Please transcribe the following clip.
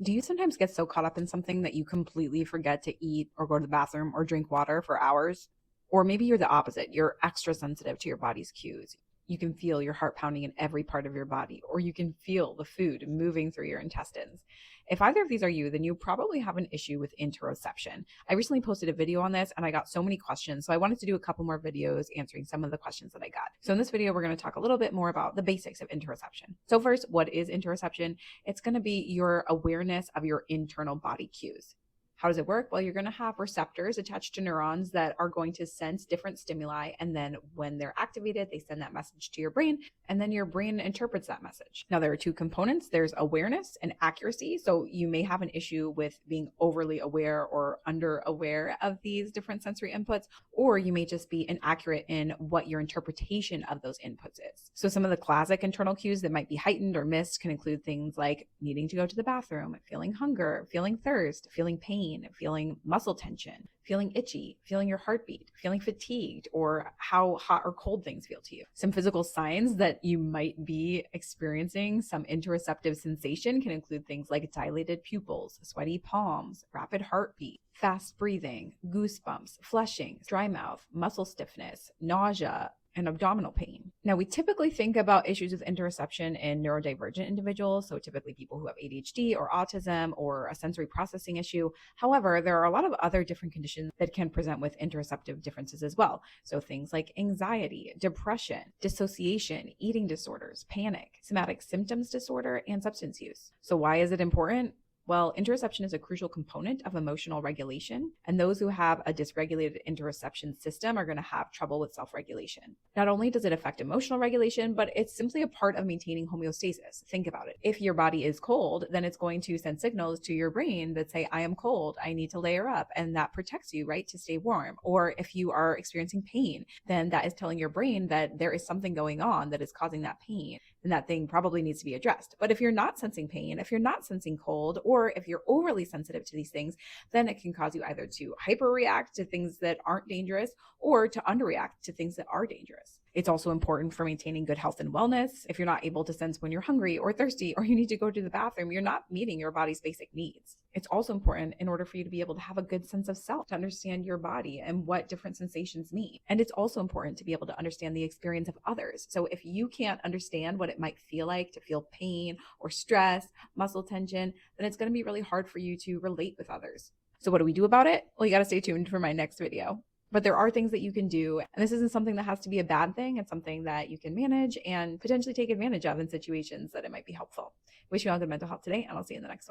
Do you sometimes get so caught up in something that you completely forget to eat or go to the bathroom or drink water for hours? Or maybe you're the opposite. You're extra sensitive to your body's cues. You can feel your heart pounding in every part of your body, or you can feel the food moving through your intestines. If either of these are you, then you probably have an issue with interoception. I recently posted a video on this and I got so many questions. So I wanted to do a couple more videos answering some of the questions that I got. So in this video, we're going to talk a little bit more about the basics of interoception. So first, what is interoception? It's going to be your awareness of your internal body cues. How does it work? Well, you're going to have receptors attached to neurons that are going to sense different stimuli. And then when they're activated, they send that message to your brain, and then your brain interprets that message. Now, there are two components. There's awareness and accuracy. So you may have an issue with being overly aware or under aware of these different sensory inputs, or you may just be inaccurate in what your interpretation of those inputs is. So some of the classic internal cues that might be heightened or missed can include things like needing to go to the bathroom, feeling hunger, feeling thirst, feeling pain, feeling muscle tension, feeling itchy, feeling your heartbeat, feeling fatigued, or how hot or cold things feel to you. Some physical signs that you might be experiencing some interoceptive sensation can include things like dilated pupils, sweaty palms, rapid heartbeat, fast breathing, goosebumps, flushing, dry mouth, muscle stiffness, nausea, and abdominal pain. Now, we typically think about issues with interoception in neurodivergent individuals, so typically people who have ADHD or autism or a sensory processing issue. However, there are a lot of other different conditions that can present with interoceptive differences as well. So things like anxiety, depression, dissociation, eating disorders, panic, somatic symptoms disorder, and substance use. So why is it important? Well, interoception is a crucial component of emotional regulation, and those who have a dysregulated interoception system are going to have trouble with self-regulation. Not only does it affect emotional regulation, but it's simply a part of maintaining homeostasis. Think about it. If your body is cold, then it's going to send signals to your brain that say, I am cold, I need to layer up, and that protects you, right, to stay warm. Or if you are experiencing pain, then that is telling your brain that there is something going on that is causing that pain, and that thing probably needs to be addressed. But if you're not sensing pain, if you're not sensing cold, or if you're overly sensitive to these things, then it can cause you either to hyperreact to things that aren't dangerous or to underreact to things that are dangerous. It's also important for maintaining good health and wellness. If you're not able to sense when you're hungry or thirsty or you need to go to the bathroom, you're not meeting your body's basic needs. It's also important in order for you to be able to have a good sense of self, to understand your body and what different sensations mean. And it's also important to be able to understand the experience of others. So if you can't understand what it might feel like to feel pain or stress, muscle tension, then it's going to be really hard for you to relate with others. So what do we do about it? Well, you got to stay tuned for my next video. But there are things that you can do. And this isn't something that has to be a bad thing. It's something that you can manage and potentially take advantage of in situations that it might be helpful. Wish you all good mental health today, and I'll see you in the next one.